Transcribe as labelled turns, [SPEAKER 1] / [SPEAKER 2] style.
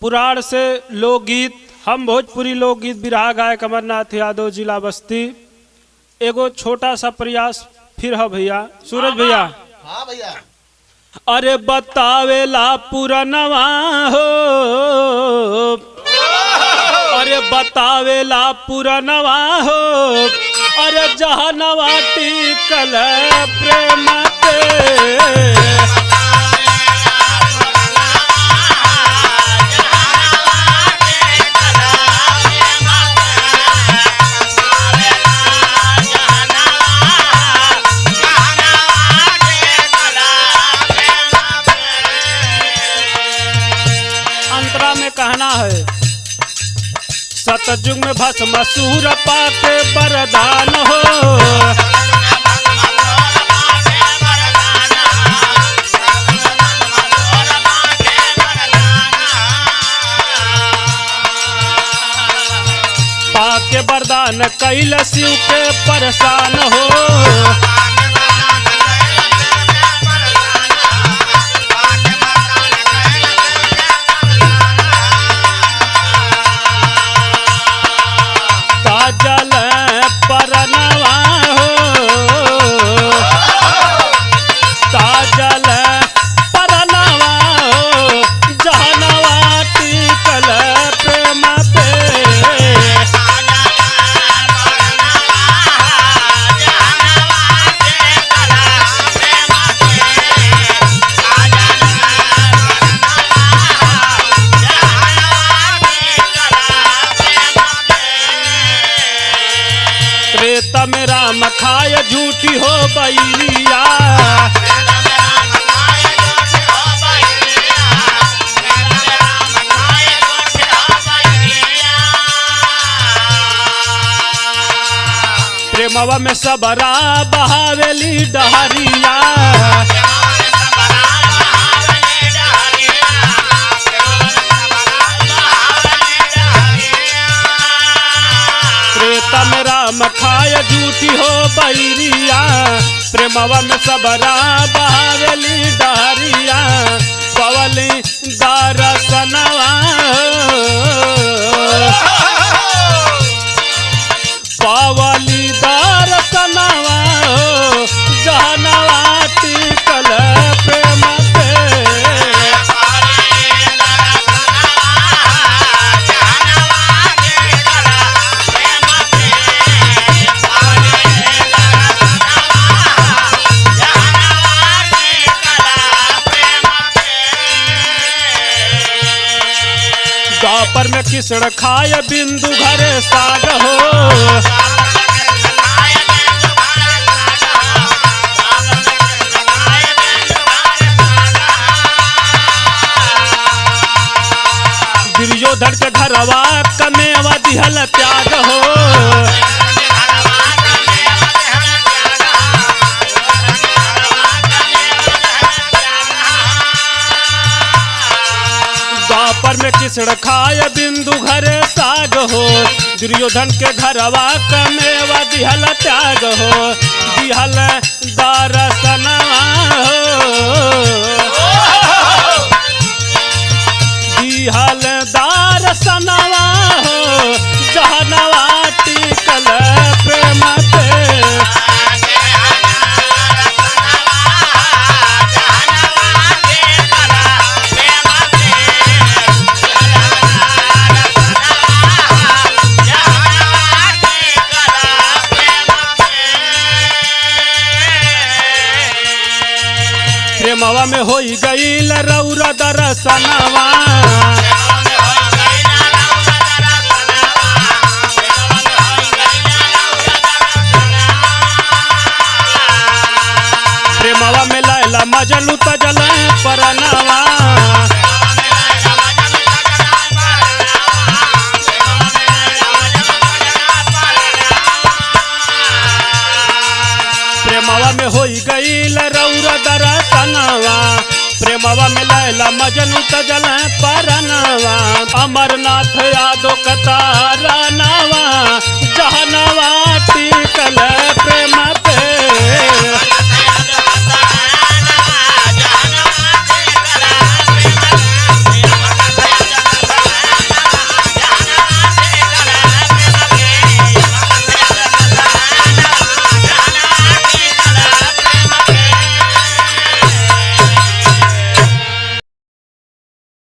[SPEAKER 1] पुराण से लोकगीत। हम भोजपुरी लोकगीत बिरहा गायक अमरनाथ यादव, जिला बस्ती। एगो छोटा सा प्रयास फिर है भैया, सूरज भैया।
[SPEAKER 2] हाँ भैया।
[SPEAKER 1] अरे बतावेला पुरनवा हो, अरे बतावेला पुरनवा हो, अरे जहनवा टिकल प्रेम के। अंतरा में कहना है, सतयुग में भस्मासुर पाके वरदान हो, पाके वरदान कैल शिव के परेशान हो। जल परनवा हो, ताजल परनवा हो, जहनवा टिकल प्रेम पे। त्रेता में राम खाय झूठी हो बैरिया, प्रेमवा में सबरा बहावेली डहरिया। त्रेता में राम खाय झूठी हो बैरिया, प्रेमवा में सबरा बहावेली डहरिया। पवली दरसनवा पवली दरसनवा हो, जहनवा टिकल प्रेम पे। द्वापर में किसड़ खाय बिंदु घरे साग हो, दुर्योधन के घरवा कमेवा दिहल त्याग हो। द्वापर में किसड़ खाय बिंदु घरे साग हो, दुर्योधन के घरवा कमेवा दिहल त्याग हो। दिहल दरसनवा हो, दिहल दरसनवा हो, जहनवा टिकल प्रेम पे। प्रेमवा में होई गईल रौरा दरसनवा, प्रेमवा में लैला मजनू तजल परनवा। प्रेमवा में होई गईल रौरा दरसनवा, प्रेमवा में लैला मजनू तजल परनवा। अमरनाथ यादव कतारनवा, जहनवा टिकल